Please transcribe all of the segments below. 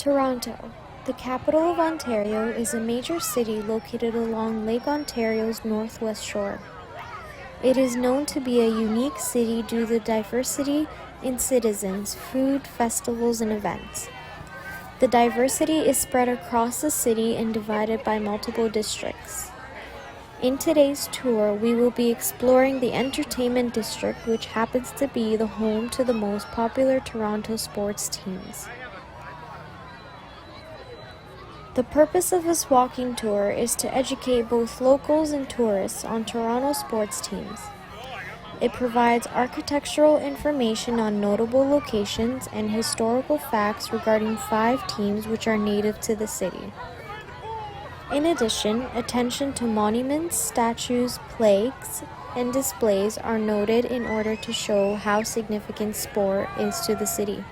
Toronto, the capital of Ontario, is a major city located along Lake Ontario's northwest shore. It is known to be a unique city due to the diversity in citizens, food, festivals, and events. The diversity is spread across the city and divided by multiple districts. In today's tour, we will be exploring the Entertainment District, which happens to be the home to the most popular Toronto sports teams. The purpose of this walking tour is to educate both locals and tourists on Toronto sports teams. It provides architectural information on notable locations and historical facts regarding 5 teams which are native to the city. In addition, attention to monuments, statues, plaques, and displays are noted in order to show how significant sport is to the city.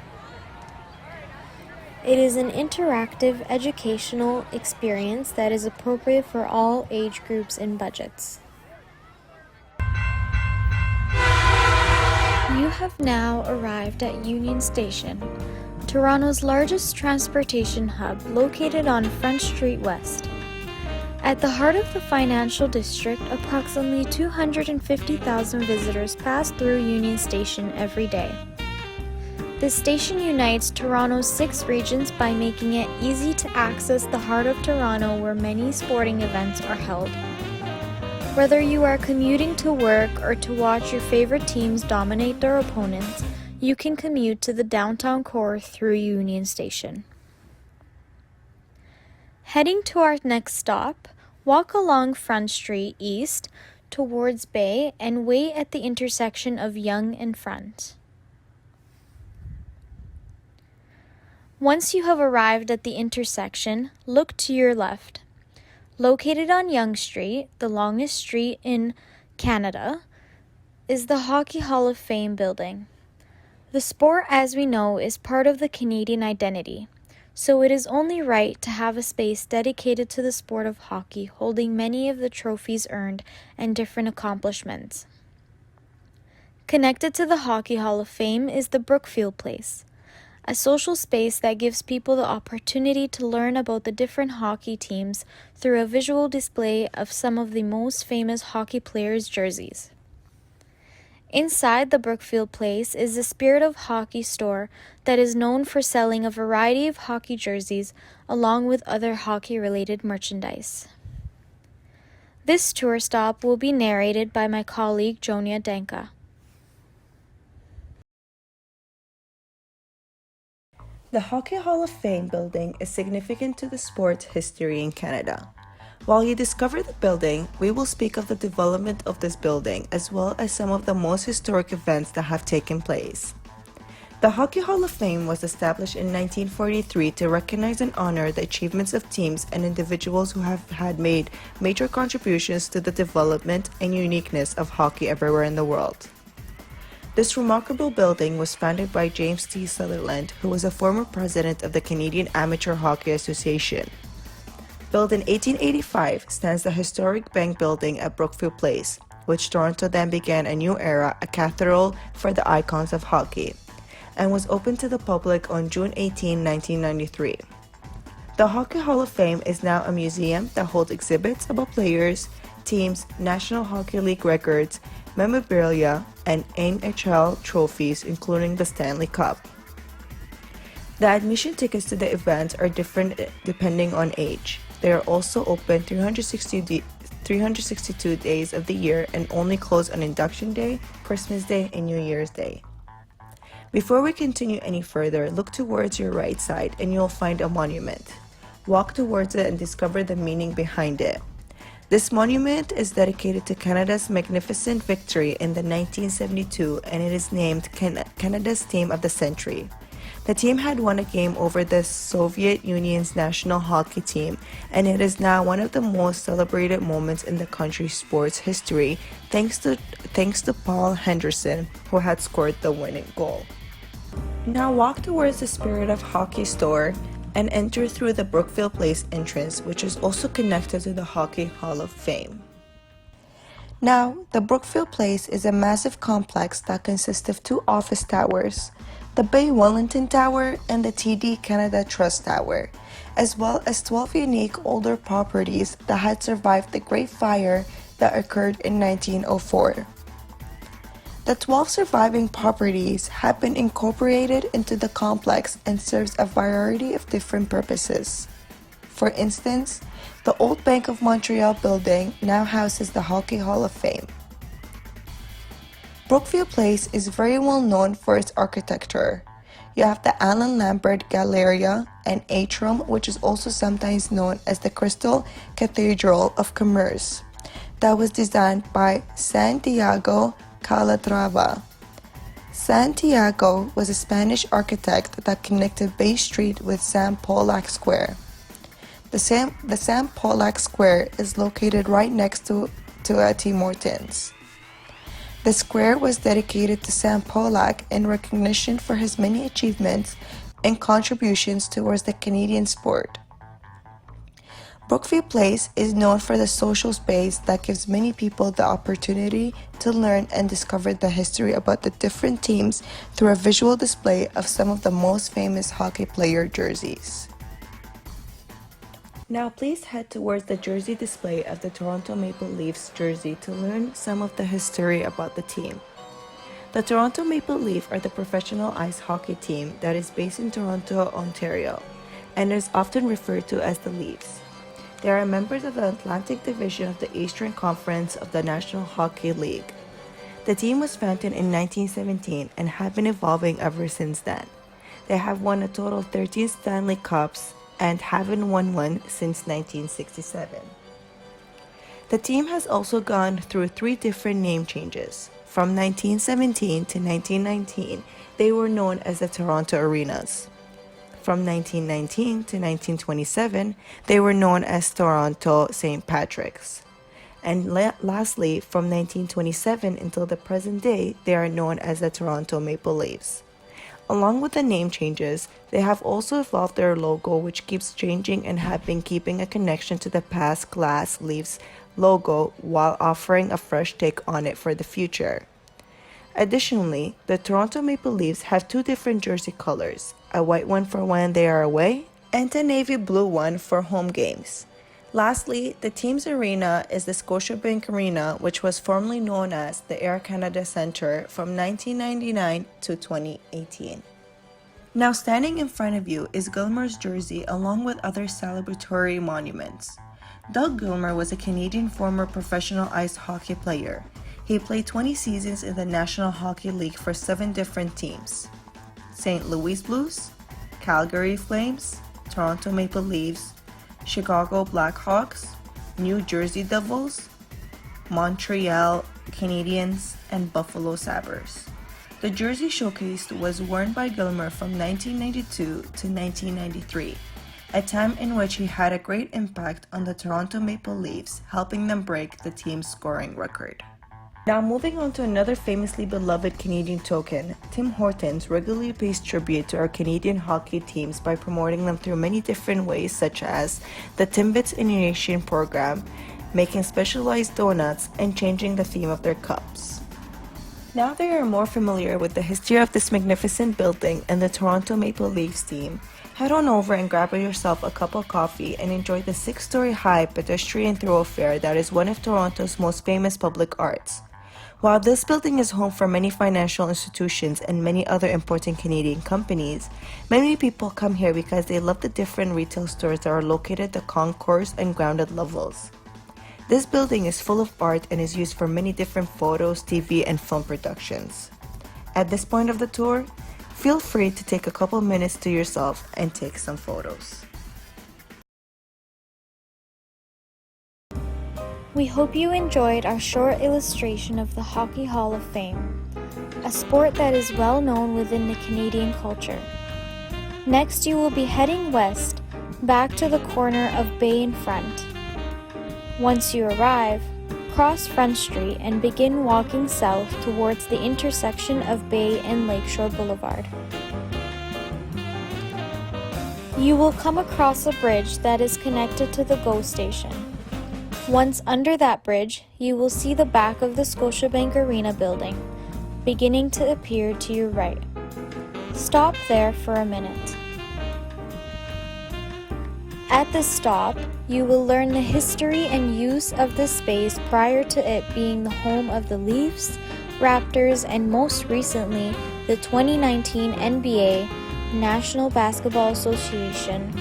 It is an interactive educational experience that is appropriate for all age groups and budgets. You have now arrived at Union Station, Toronto's largest transportation hub located on Front Street West. At the heart of the financial district, approximately 250,000 visitors pass through Union Station every day. This station unites Toronto's 6 regions by making it easy to access the heart of Toronto where many sporting events are held. Whether you are commuting to work or to watch your favorite teams dominate their opponents, you can commute to the downtown core through Union Station. Heading to our next stop, walk along Front Street East towards Bay and wait at the intersection of Yonge and Front. Once you have arrived at the intersection, look to your left. Located on Yonge Street, the longest street in Canada, is the Hockey Hall of Fame building. The sport, as we know, is part of the Canadian identity, so it is only right to have a space dedicated to the sport of hockey, holding many of the trophies earned and different accomplishments. Connected to the Hockey Hall of Fame is the Brookfield Place, a social space that gives people the opportunity to learn about the different hockey teams through a visual display of some of the most famous hockey players' jerseys. Inside the Brookfield Place is the Spirit of Hockey store that is known for selling a variety of hockey jerseys along with other hockey-related merchandise. This tour stop will be narrated by my colleague Jonia Danka. The Hockey Hall of Fame building is significant to the sport's history in Canada. While you discover the building, we will speak of the development of this building as well as some of the most historic events that have taken place. The Hockey Hall of Fame was established in 1943 to recognize and honor the achievements of teams and individuals who have had made major contributions to the development and uniqueness of hockey everywhere in the world. This remarkable building was founded by James T. Sutherland, who was a former president of the Canadian Amateur Hockey Association. Built in 1885 stands the historic bank building at Brookfield Place, which Toronto then began a new era, a cathedral for the icons of hockey, and was opened to the public on June 18, 1993. The Hockey Hall of Fame is now a museum that holds exhibits about players, teams, National Hockey League records, memorabilia, and NHL trophies, including the Stanley Cup. The admission tickets to the events are different depending on age. They are also open 362 days of the year and only close on Induction Day, Christmas Day, and New Year's Day. Before we continue any further, look towards your right side and you'll find a monument. Walk towards it and discover the meaning behind it. This monument is dedicated to Canada's magnificent victory in the 1972 and it is named Canada's Team of the Century. The team had won a game over the Soviet Union's national hockey team and it is now one of the most celebrated moments in the country's sports history thanks to Paul Henderson, who had scored the winning goal. Now walk towards the Spirit of Hockey store and enter through the Brookfield Place entrance, which is also connected to the Hockey Hall of Fame. Now, the Brookfield Place is a massive complex that consists of 2 office towers. the Bay Wellington Tower, and the TD Canada Trust Tower, as well as 12 unique older properties that had survived the Great Fire that occurred in 1904. The 12 surviving properties have been incorporated into the complex and serves a variety of different purposes. For instance, the old Bank of Montreal building now houses the Hockey Hall of Fame. Brookview Place is very well known for its architecture. You have the Alan Lambert Galleria and Atrium, which is also sometimes known as the Crystal Cathedral of Commerce, that was designed by Santiago Calatrava. Santiago was a Spanish architect that connected Bay Street with Sam Polak Square. The Sam Polak Square is located right next to Tim Hortons. The square was dedicated to Sam Polak in recognition for his many achievements and contributions towards the Canadian sport. Brookview Place is known for the social space that gives many people the opportunity to learn and discover the history about the different teams through a visual display of some of the most famous hockey player jerseys. Now please head towards the jersey display of the Toronto Maple Leafs jersey to learn some of the history about the team. The Toronto Maple Leafs are the professional ice hockey team that is based in Toronto, Ontario, and is often referred to as the Leafs. They are members of the Atlantic Division of the Eastern Conference of the National Hockey League. The team was founded in 1917 and have been evolving ever since then. They have won a total of 13 Stanley Cups and haven't won one since 1967. The team has also gone through 3 different name changes. From 1917 to 1919, they were known as the Toronto Arenas. From 1919 to 1927, they were known as Toronto St. Patrick's. And lastly, from 1927 until the present day, they are known as the Toronto Maple Leafs. Along with the name changes, they have also evolved their logo, which keeps changing and have been keeping a connection to the past Glass Leafs logo while offering a fresh take on it for the future. Additionally, the Toronto Maple Leafs have 2 different jersey colors, a white one for when they are away and a navy blue one for home games. Lastly, the team's arena is the Scotiabank Arena, which was formerly known as the Air Canada Centre from 1999 to 2018. Now standing in front of you is Gilmour's jersey along with other celebratory monuments. Doug Gilmour was a Canadian former professional ice hockey player. He played 20 seasons in the National Hockey League for 7 different teams: St. Louis Blues, Calgary Flames, Toronto Maple Leafs, Chicago Blackhawks, New Jersey Devils, Montreal Canadiens, and Buffalo Sabres. The jersey showcased was worn by Gilmour from 1992 to 1993, a time in which he had a great impact on the Toronto Maple Leafs, helping them break the team's scoring record. Now moving on to another famously beloved Canadian token, Tim Hortons regularly pays tribute to our Canadian hockey teams by promoting them through many different ways, such as the Timbits Initiation Program, making specialized donuts, and changing the theme of their cups. Now that you are more familiar with the history of this magnificent building and the Toronto Maple Leafs team, head on over and grab yourself a cup of coffee and enjoy the 6-story high pedestrian thoroughfare that is one of Toronto's most famous public arts. While this building is home for many financial institutions and many other important Canadian companies, many people come here because they love the different retail stores that are located at the concourse and grounded levels. This building is full of art and is used for many different photos, TV, and film productions. At this point of the tour, feel free to take a couple minutes to yourself and take some photos. We hope you enjoyed our short illustration of the Hockey Hall of Fame, a sport that is well known within the Canadian culture. Next, you will be heading west, back to the corner of Bay and Front. Once you arrive, cross Front Street and begin walking south towards the intersection of Bay and Lakeshore Boulevard. You will come across a bridge that is connected to the GO station. Once under that bridge, you will see the back of the Scotiabank Arena building, beginning to appear to your right. Stop there for a minute. At this stop, you will learn the history and use of the space prior to it being the home of the Leafs, Raptors, and most recently, the 2019 NBA National Basketball Association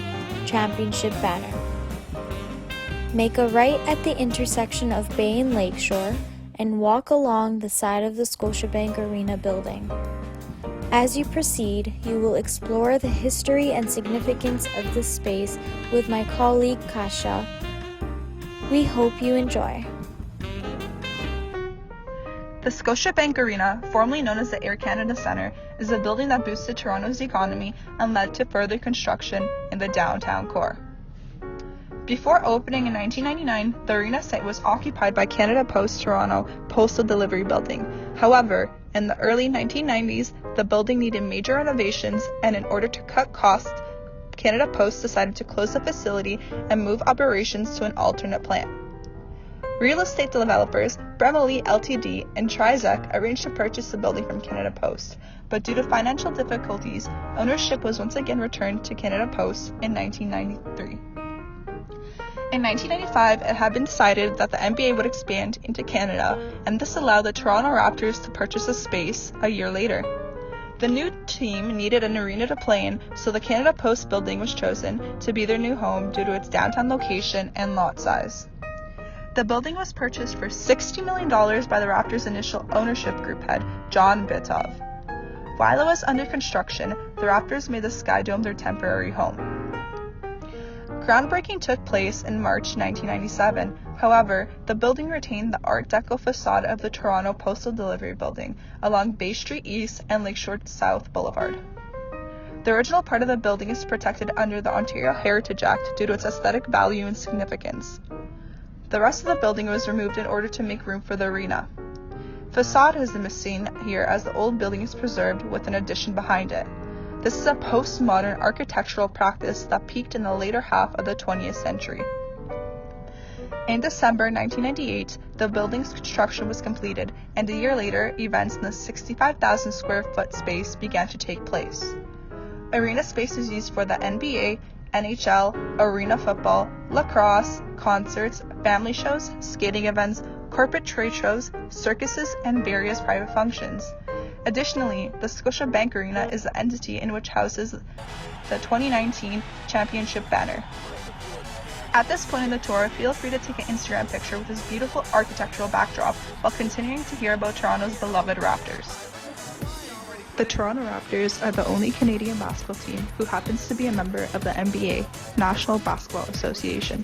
Championship banner. Make a right at the intersection of Bay and Lakeshore and walk along the side of the Scotiabank Arena building. As you proceed, you will explore the history and significance of this space with my colleague Kasia. We hope you enjoy. The Scotiabank Arena, formerly known as the Air Canada Centre, is a building that boosted Toronto's economy and led to further construction in the downtown core. Before opening in 1999, the arena site was occupied by Canada Post Toronto Postal Delivery Building. However, in the early 1990s, the building needed major renovations, and in order to cut costs, Canada Post decided to close the facility and move operations to an alternate plant. Real estate developers Bremily Ltd. and Trizec arranged to purchase the building from Canada Post, but due to financial difficulties, ownership was once again returned to Canada Post in 1993. In 1995, it had been decided that the NBA would expand into Canada, and this allowed the Toronto Raptors to purchase the space a year later. The new team needed an arena to play in, so the Canada Post building was chosen to be their new home due to its downtown location and lot size. The building was purchased for $60 million by the Raptors' initial ownership group head, John Bitov. While it was under construction, the Raptors made the Sky Dome their temporary home. Groundbreaking took place in March 1997. However, the building retained the Art Deco facade of the Toronto Postal Delivery Building along Bay Street East and Lakeshore South Boulevard. The original part of the building is protected under the Ontario Heritage Act due to its aesthetic value and significance. The rest of the building was removed in order to make room for the arena. Facade has been seen here as the old building is preserved with an addition behind it. This is a postmodern architectural practice that peaked in the later half of the 20th century. In December 1998, the building's construction was completed, and a year later, events in the 65,000 square foot space began to take place. Arena space is used for the NBA, NHL, arena football, lacrosse, concerts, family shows, skating events, corporate trade shows, circuses, and various private functions. Additionally, the Scotiabank Arena is the entity in which houses the 2019 championship banner. At this point in the tour, feel free to take an Instagram picture with this beautiful architectural backdrop while continuing to hear about Toronto's beloved Raptors. The Toronto Raptors are the only Canadian basketball team who happens to be a member of the NBA, National Basketball Association.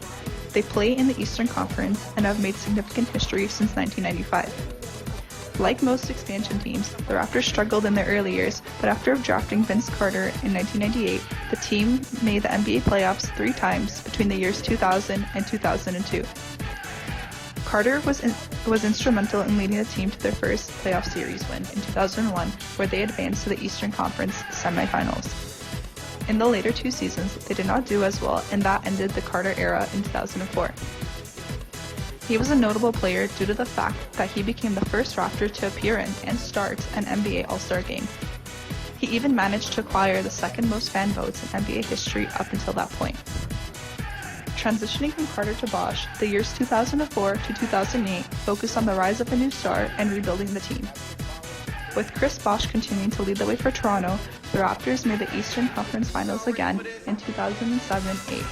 They play in the Eastern Conference and have made significant history since 1995. Like most expansion teams, the Raptors struggled in their early years, but after drafting Vince Carter in 1998, the team made the NBA playoffs 3 times between the years 2000 and 2002. Carter was instrumental in leading the team to their first playoff series win in 2001, where they advanced to the Eastern Conference semifinals. In the later 2 seasons, they did not do as well, and that ended the Carter era in 2004. He was a notable player due to the fact that he became the first Raptor to appear in and start an NBA All-Star game. He even managed to acquire the second most fan votes in NBA history up until that point. Transitioning from Carter to Bosh, the years 2004 to 2008 focused on the rise of a new star and rebuilding the team. With Chris Bosh continuing to lead the way for Toronto, the Raptors made the Eastern Conference Finals again in 2007-08.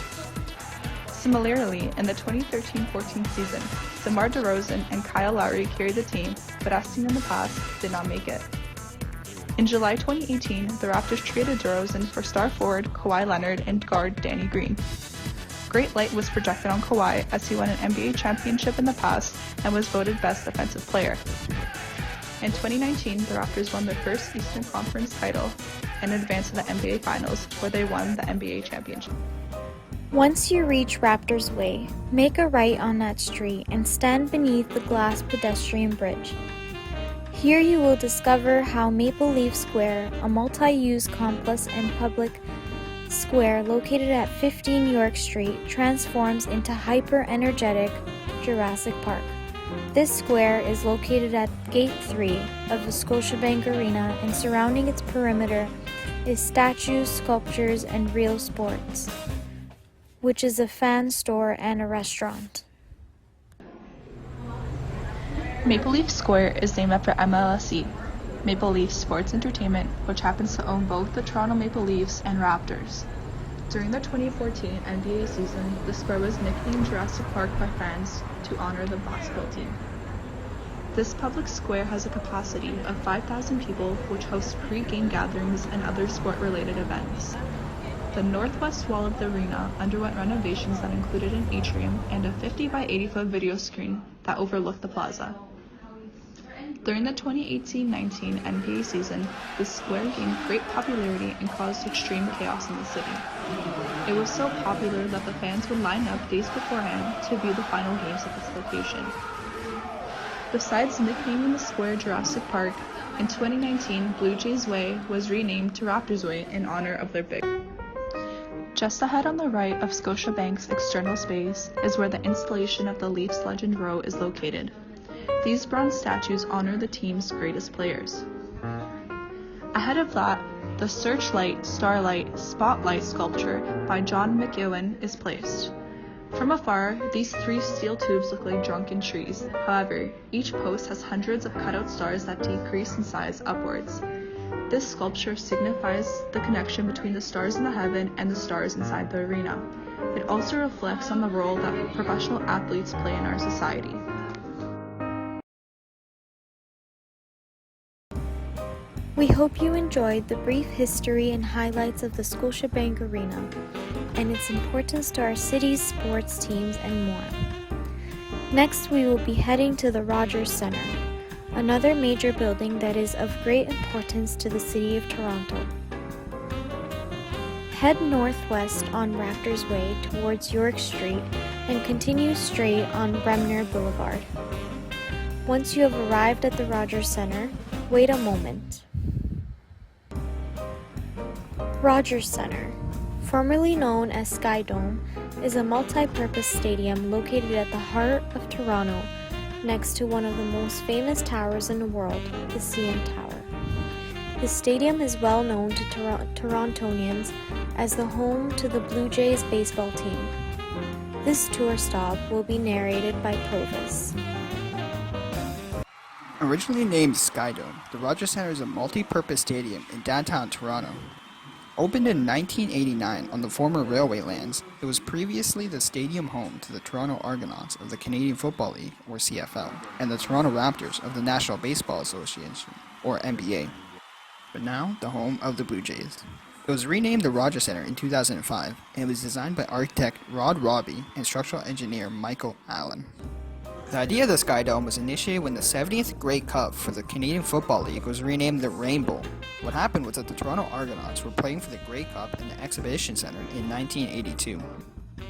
Similarly, in the 2013-14 season, DeMar DeRozan and Kyle Lowry carried the team, but as seen in the past, did not make it. In July 2018, the Raptors traded DeRozan for star forward Kawhi Leonard and guard Danny Green. Great light was projected on Kawhi as he won an NBA championship in the past and was voted best defensive player. In 2019, the Raptors won their first Eastern Conference title and advanced to the NBA Finals, where they won the NBA championship. Once you reach Raptors Way, make a right on that street and stand beneath the glass pedestrian bridge. Here you will discover how Maple Leaf Square, a multi-use complex and public square located at 15 York Street, transforms into hyper-energetic Jurassic Park. This square is located at Gate 3 of the Scotiabank Arena, and surrounding its perimeter is statues, sculptures, and real sports, which is a fan store and a restaurant. Maple Leaf Square is named after MLSE, Maple Leaf Sports Entertainment, which happens to own both the Toronto Maple Leafs and Raptors. During the 2014 NBA season, the square was nicknamed Jurassic Park by fans to honor the basketball team. This public square has a capacity of 5,000 people, which hosts pre-game gatherings and other sport-related events. The northwest wall of the arena underwent renovations that included an atrium and a 50 by 80 foot video screen that overlooked the plaza. During the 2018-19 NBA season, the square gained great popularity and caused extreme chaos in the city. It was so popular that the fans would line up days beforehand to view the final games at this location. Besides nicknaming the square Jurassic Park, in 2019, Blue Jays Way was renamed to Raptors Way in honor of their big. Just ahead on the right of Scotiabank's external space is where the installation of the Leafs Legend Row is located. These bronze statues honor the team's greatest players. Ahead of that, the Searchlight, Starlight, Spotlight sculpture by John McEwen is placed. From afar, these three steel tubes look like drunken trees. However, each post has hundreds of cutout stars that decrease in size upwards. This sculpture signifies the connection between the stars in the heaven and the stars inside the arena. It also reflects on the role that professional athletes play in our society. We hope you enjoyed the brief history and highlights of the Scotiabank Arena and its importance to our city's sports teams and more. Next, we will be heading to the Rogers Centre, another major building that is of great importance to the City of Toronto. Head northwest on Raptors Way towards York Street and continue straight on Bremner Boulevard. Once you have arrived at the Rogers Centre, wait a moment. Rogers Centre, formerly known as Sky Dome, is a multi-purpose stadium located at the heart of Toronto, next to one of the most famous towers in the world, the CN Tower. The stadium is well known to Torontonians as the home to the Blue Jays baseball team. This tour stop will be narrated by Provis. Originally named Sky Dome, the Rogers Centre is a multi-purpose stadium in downtown Toronto. Opened in 1989 on the former railway lands, it was previously the stadium home to the Toronto Argonauts of the Canadian Football League, or CFL, and the Toronto Raptors of the National Baseball Association, or NBA, but now the home of the Blue Jays. It was renamed the Rogers Centre in 2005, and it was designed by architect Rod Robbie and structural engineer Michael Allen. The idea of the Sky Dome was initiated when the 70th Grey Cup for the Canadian Football League was renamed the Rainbow. What happened was that the Toronto Argonauts were playing for the Grey Cup in the Exhibition Centre in 1982.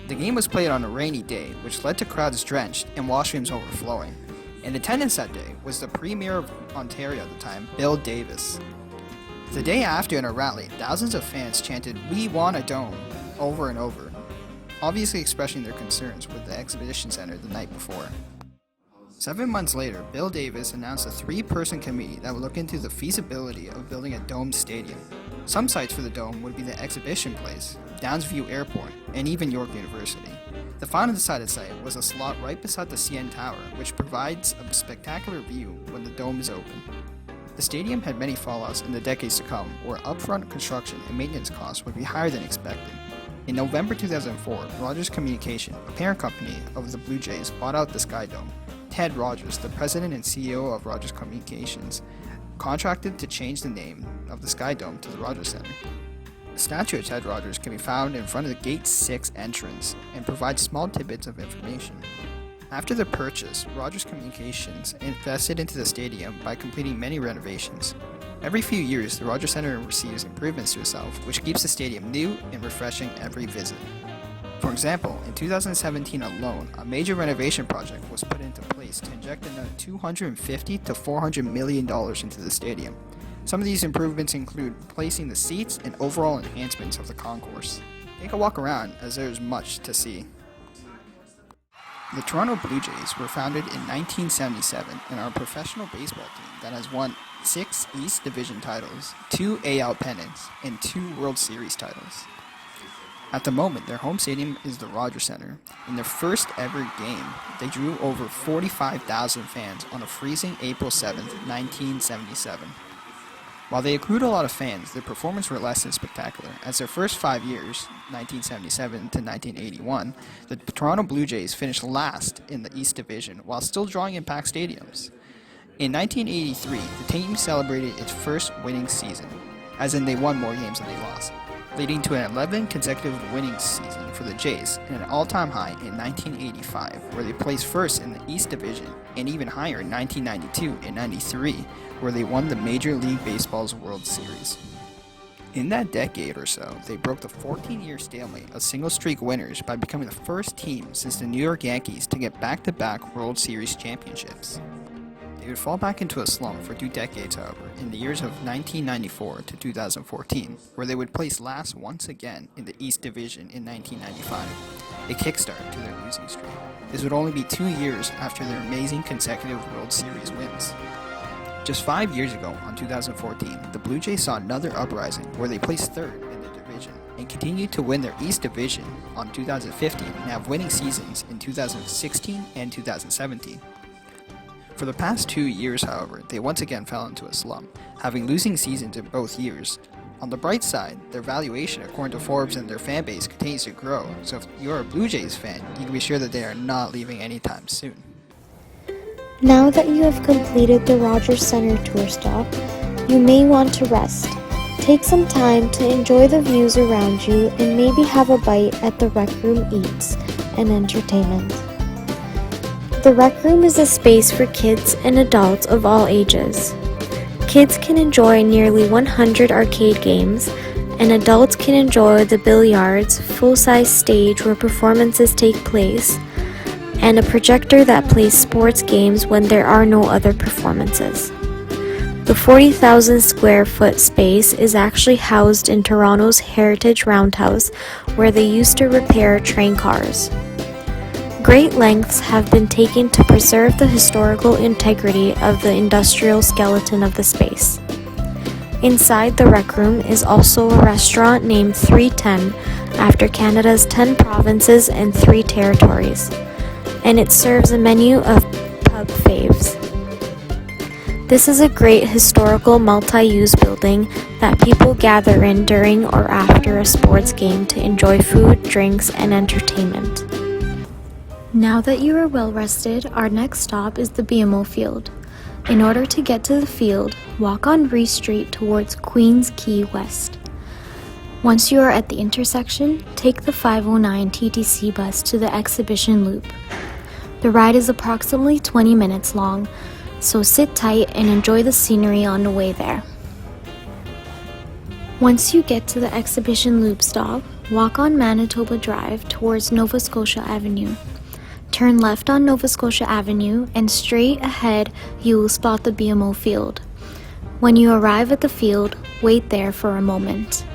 The game was played on a rainy day, which led to crowds drenched and washrooms overflowing. In attendance that day was the Premier of Ontario at the time, Bill Davis. The day after, in a rally, thousands of fans chanted, "We want a dome," over and over, obviously expressing their concerns with the Exhibition Centre the night before. 7 months later, Bill Davis announced a 3-person committee that would look into the feasibility of building a domed stadium. Some sites for the dome would be the Exhibition Place, Downsview Airport, and even York University. The final decided site was a slot right beside the CN Tower, which provides a spectacular view when the dome is open. The stadium had many fallouts in the decades to come, where upfront construction and maintenance costs would be higher than expected. In November 2004, Rogers Communication, a parent company of the Blue Jays, bought out the Sky Dome. Ted Rogers, the president and CEO of Rogers Communications, contracted to change the name of the Sky Dome to the Rogers Centre. A statue of Ted Rogers can be found in front of the Gate 6 entrance and provides small tidbits of information. After the purchase, Rogers Communications invested into the stadium by completing many renovations. Every few years, the Rogers Centre receives improvements to itself, which keeps the stadium new and refreshing every visit. For example, in 2017 alone, a major renovation project was put into place to inject another $250 to $400 million into the stadium. Some of these improvements include placing the seats and overall enhancements of the concourse. Take a walk around, as there is much to see. The Toronto Blue Jays were founded in 1977 and are a professional baseball team that has won 6 East Division titles, 2 AL pennants, and 2 World Series titles. At the moment, their home stadium is the Rogers Center. In their first ever game, they drew over 45,000 fans on a freezing April 7, 1977. While they accrued a lot of fans, their performances were less than spectacular, as their first 5 years, 1977 to 1981, the Toronto Blue Jays finished last in the East Division while still drawing in packed stadiums. In 1983, the team celebrated its first winning season, as in they won more games than they lost, leading to an 11 consecutive winning season for the Jays and an all-time high in 1985, where they placed first in the East Division, and even higher in 1992 and 93, where they won the Major League Baseball's World Series. In that decade or so, they broke the 14-year stalemate of single-streak winners by becoming the first team since the New York Yankees to get back-to-back World Series championships. They would fall back into a slump for 2 decades, however, in the years of 1994 to 2014, where they would place last once again in the East Division in 1995, a kickstart to their losing streak. This would only be 2 years after their amazing consecutive World Series wins. Just 5 years ago, on 2014, the Blue Jays saw another uprising where they placed third in the division and continued to win their East Division on 2015 and have winning seasons in 2016 and 2017. For the past 2 years, however, they once again fell into a slump, having losing seasons in both years. On the bright side, their valuation according to Forbes and their fan base continues to grow, so if you're a Blue Jays fan, you can be sure that they are not leaving anytime soon. Now that you have completed the Rogers Center tour stop, you may want to rest. Take some time to enjoy the views around you and maybe have a bite at the Rec Room Eats and Entertainment. The Rec Room is a space for kids and adults of all ages. Kids can enjoy nearly 100 arcade games, and adults can enjoy the billiards, full-size stage where performances take place, and a projector that plays sports games when there are no other performances. The 40,000 square foot space is actually housed in Toronto's Heritage Roundhouse, where they used to repair train cars. Great lengths have been taken to preserve the historical integrity of the industrial skeleton of the space. Inside the Rec Room is also a restaurant named 310 after Canada's 10 provinces and 3 territories, and it serves a menu of pub faves. This is a great historical multi-use building that people gather in during or after a sports game to enjoy food, drinks, and entertainment. Now that you are well rested, our next stop is the BMO Field. In order to get to the field, walk on Reese Street towards Queens Quay West. Once you are at the intersection, take the 509 TTC bus to the exhibition loop. The ride is approximately 20 minutes long, so sit tight and enjoy the scenery on the way there. Once you get to the exhibition loop stop, walk on Manitoba Drive towards Nova Scotia Avenue. Turn left on Nova Scotia Avenue and straight ahead you will spot the BMO Field. When you arrive at the field, wait there for a moment.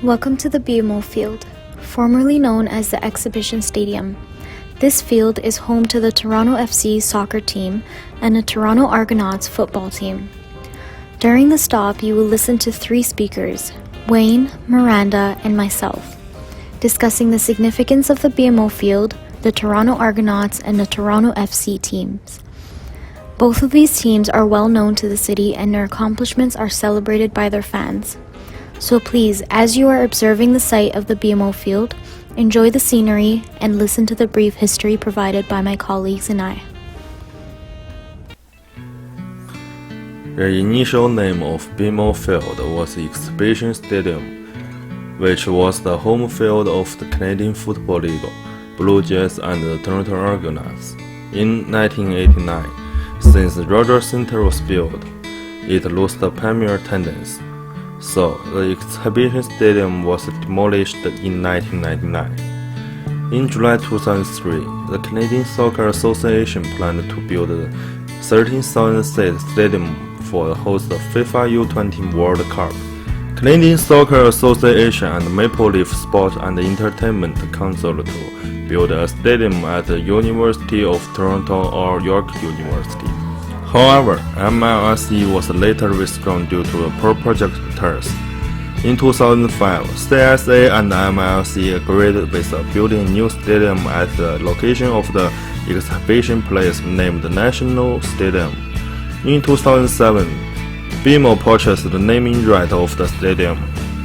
Welcome to the BMO Field, formerly known as the Exhibition Stadium. This field is home to the Toronto FC soccer team and the Toronto Argonauts football team. During the stop, you will listen to 3 speakers, Wayne, Miranda, and myself, discussing the significance of the BMO Field, the Toronto Argonauts, and the Toronto FC teams. Both of these teams are well known to the city and their accomplishments are celebrated by their fans. So please, as you are observing the site of the BMO Field, enjoy the scenery and listen to the brief history provided by my colleagues and I. The initial name of BMO Field was Exhibition Stadium, which was the home field of the Canadian Football League, Blue Jays and the Toronto Argonauts. In 1989, since the Rogers Center was built, it lost the premier attendance, so the exhibition stadium was demolished in 1999. In July 2003, the Canadian Soccer Association planned to build a 13,000-seat stadium for the host of FIFA U20 World Cup. Canadian Soccer Association and Maple Leaf Sport and Entertainment Council to build a stadium at the University of Toronto or York University. However, MLSE was later withdrawn due to poor projectors. In 2005, CSA and MLSE agreed with building a new stadium at the location of the exhibition place named National Stadium. In 2007, BMO purchased the naming right of the stadium.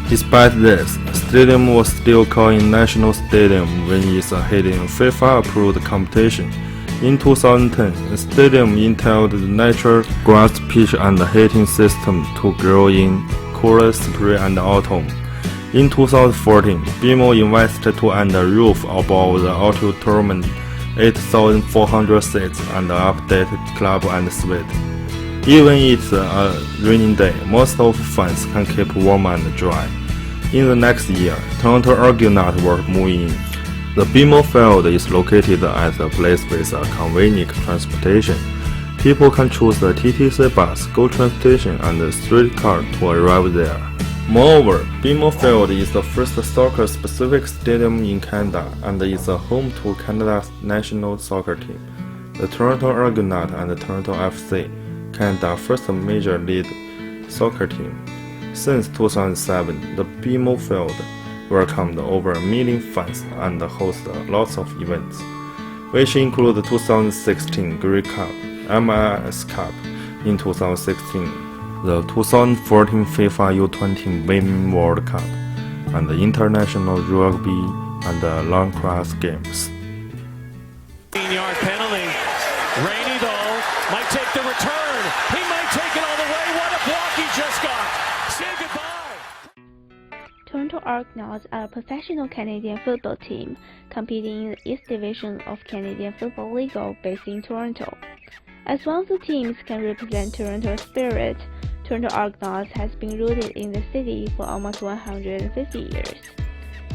Despite this, the stadium was still called National Stadium when it held in FIFA-approved competition. In 2010, the stadium entailed the natural grass pitch and heating system to grow in cooler spring and autumn. In 2014, BMO invested to add a roof above the outdoor tournament, 8,400 seats, and updated club and suite. Even it's a rainy day, most of fans can keep warm and dry. In the next year, Toronto Argonauts were moving in. The BMO Field is located at a place with a convenient transportation. People can choose the TTC bus, GO train station, and the streetcar to arrive there. Moreover, BMO Field is the first soccer-specific stadium in Canada and is a home to Canada's national soccer team, the Toronto Argonauts and the Toronto FC, Canada's first major league soccer team. Since 2007, the BMO Field welcomed over 1 million fans and hosted lots of events, which include the 2016 Grey Cup, MLS Cup in 2016, the 2014 FIFA U20 Women's World Cup, and the International Rugby and Lacrosse Games. 15-yard penalty. Rainey though might take the return. He might take it all the way. What a block he just got. Say goodbye. Toronto Argonauts are a professional Canadian football team competing in the East Division of Canadian Football League based in Toronto. As one of the teams can represent Toronto's spirit, Toronto Argonauts has been rooted in the city for almost 150 years.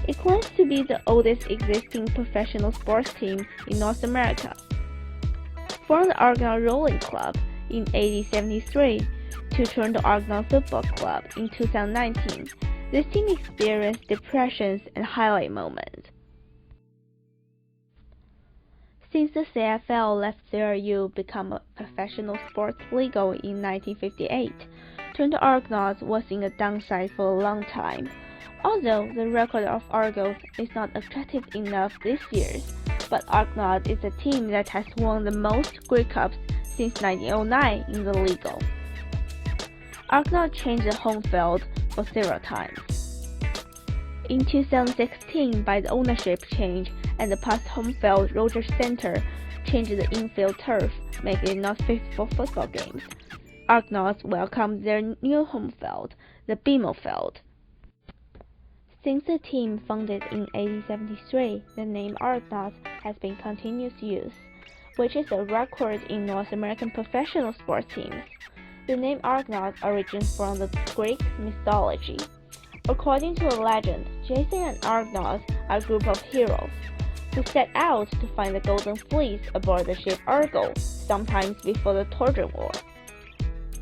It claims to be the oldest existing professional sports team in North America. From the Argonaut Rolling Club in 1873 to Toronto Argonaut Football Club in 2019, this team experienced depressions and highlight moments. Since the CFL left CRU become a professional sports league in 1958, Toronto Argonauts was in a downside for a long time. Although the record of Argos is not attractive enough this year, but Argonauts is a team that has won the most Grey Cups since 1909 in the league. Argonauts changed the home field for several times. In 2016, by the ownership change and the past home field, Rogers Centre changed the infield turf, making it not fit for football games. Argonauts welcomed their new home field, the BMO Field. Since the team founded in 1873, the name Argonauts has been continuous use, which is a record in North American professional sports teams. The name Argonauts originates from the Greek mythology. According to a legend, Jason and Argonauts are a group of heroes who set out to find the Golden Fleece aboard the ship Argo, sometimes before the Trojan War.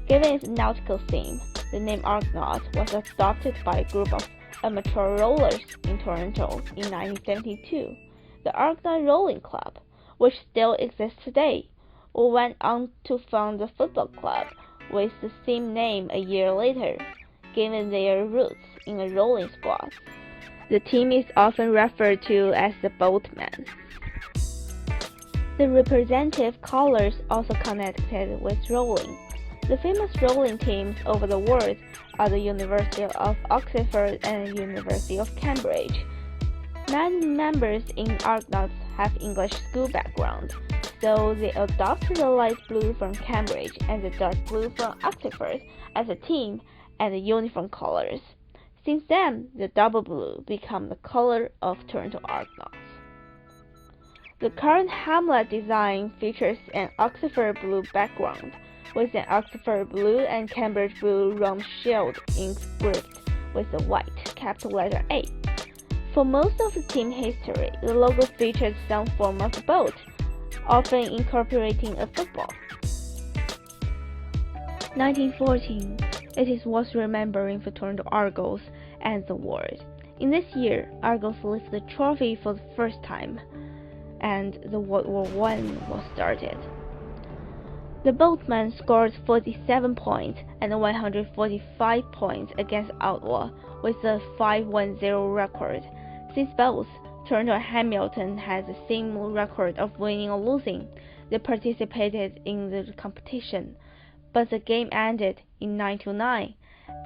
Given its nautical theme, the name Argonauts was adopted by a group of amateur rollers in Toronto in 1972. The Argonaut Rolling Club, which still exists today, went on to found the football club with the same name a year later, given their roots in a rolling squad. The team is often referred to as the Boatmen. The representative colors also connected with rolling. The famous rolling teams over the world are the University of Oxford and University of Cambridge. Many members in Argonauts have English school background, so they adopt the light blue from Cambridge and the dark blue from Oxford as a team and the uniform colors. Since then, the double blue became the color of Toronto Argonauts. The current Hamlet design features an Oxford blue background, with an Oxford blue and Cambridge blue round shield inscribed with a white capital letter A. For most of the team history, the logo featured some form of a boat, often incorporating a football. 1914. It is worth remembering for Toronto Argos and the world. In this year, Argos lifted the trophy for the first time. and the World War I was started. The boatmen scored 47 points and 145 points against Ottawa with a 5-1-0 record. Since both Toronto and Hamilton had the same record of winning or losing, they participated in the competition, but the game ended in 9-9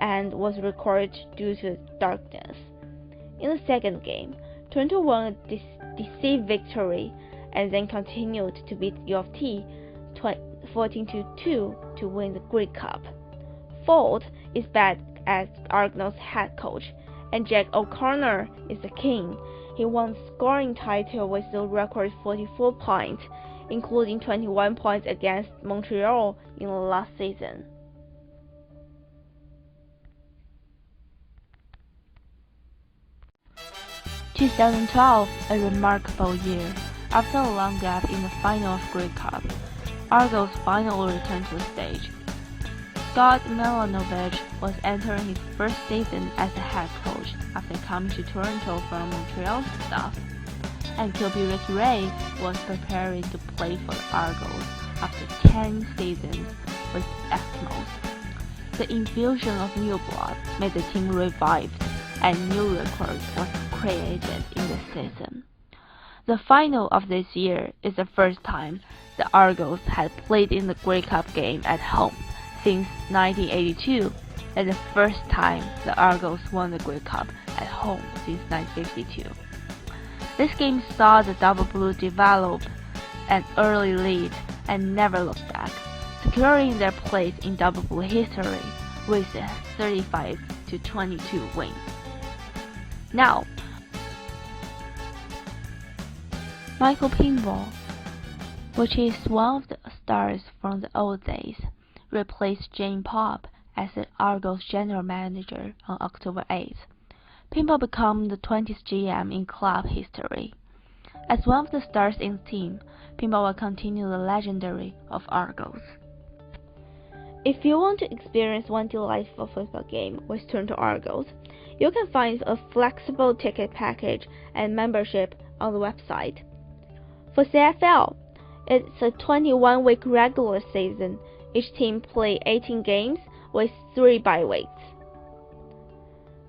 and was recorded due to darkness. In the second game, Toronto won a decisive victory and then continued to beat U of T 14-2 to win the Grey Cup. Ford is back as Argonauts head coach, and Jack O'Connor is the king. He won the scoring title with a record 44 points, including 21 points against Montreal in the last season. (2012) a remarkable year. After a long gap in the final of Grey Cup, Argos finally returned to the stage. Scott Milanovich was entering his first season as a head coach after coming to Toronto from Montreal staff, and QB Rick Ray was preparing to play for the Argos after 10 seasons with Eskimos. The infusion of new blood made the team revived, and new record was created in the season. The final of this year is the first time the Argos had played in the Grey Cup game at home since 1982, and the first time the Argos won the Grey Cup at home since 1952. This game saw the Double Blue develop an early lead and never look back, securing their place in Double Blue history with a 35-22 win. Now, Michael Pinball, which is one of the stars from the old days, replaced Jane Popp as the Argos general manager on October 8th. Pinball became the 20th GM in club history. As one of the stars in the team, Pinball will continue the legendary of Argos. If you want to experience one delightful football game with Toronto Argos, you can find a flexible ticket package and membership on the website. For CFL, it's a 21-week regular season. Each team plays 18 games with 3 bye weeks,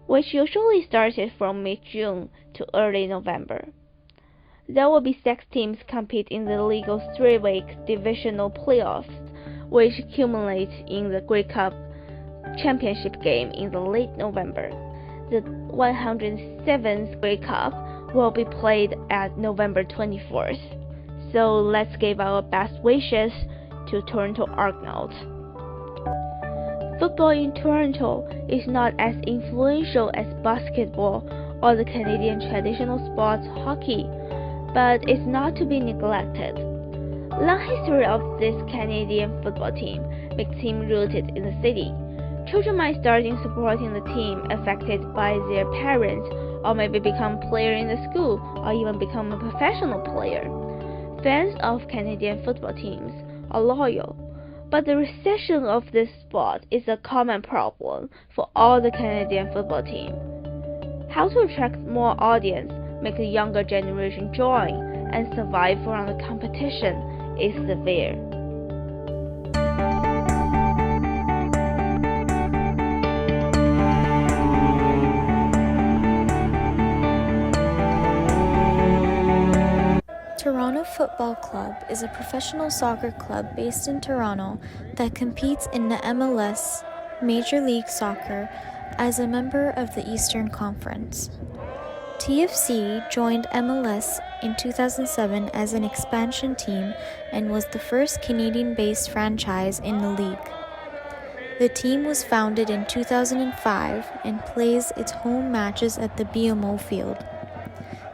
which usually started from mid-June to early November. There will be 6 teams compete in the league's 3-week divisional playoffs, which culminate in the Grey Cup championship game in the late November. The 107th Grey Cup will be played at November 24th. So let's give our best wishes to Toronto Argonauts. Football in Toronto is not as influential as basketball or the Canadian traditional sports hockey, but it's not to be neglected. Long history of this Canadian football team makes him rooted in the city. Children might start in supporting the team affected by their parents, or maybe become player in the school, or even become a professional player. Fans of Canadian football teams are loyal, but the recession of this sport is a common problem for all the Canadian football teams. How to attract more audience, make the younger generation join, and survive from the competition is severe. Toronto Football Club is a professional soccer club based in Toronto that competes in the MLS, Major League Soccer, as a member of the Eastern Conference. TFC joined MLS in 2007 as an expansion team and was the first Canadian-based franchise in the league. The team was founded in 2005 and plays its home matches at the BMO Field,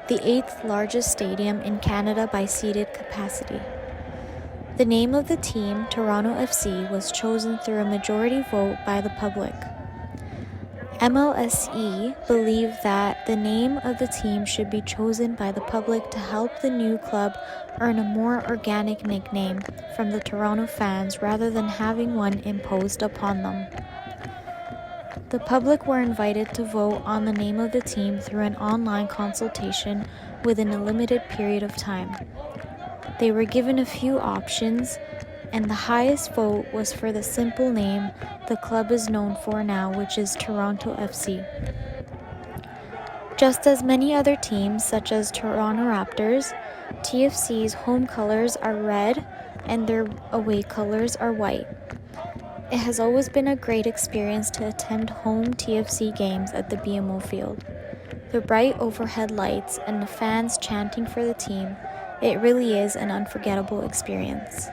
the 8th largest stadium in Canada by seated capacity. The name of the team, Toronto FC, was chosen through a majority vote by the public. MLSE believed that the name of the team should be chosen by the public to help the new club earn a more organic nickname from the Toronto fans rather than having one imposed upon them. The public were invited to vote on the name of the team through an online consultation within a limited period of time. They were given a few options, and the highest vote was for the simple name the club is known for now, which is Toronto FC. Just as many other teams, such as Toronto Raptors, TFC's home colors are red and their away colors are white. It has always been a great experience to attend home TFC games at the BMO field. The bright overhead lights and the fans chanting for the team, it really is an unforgettable experience.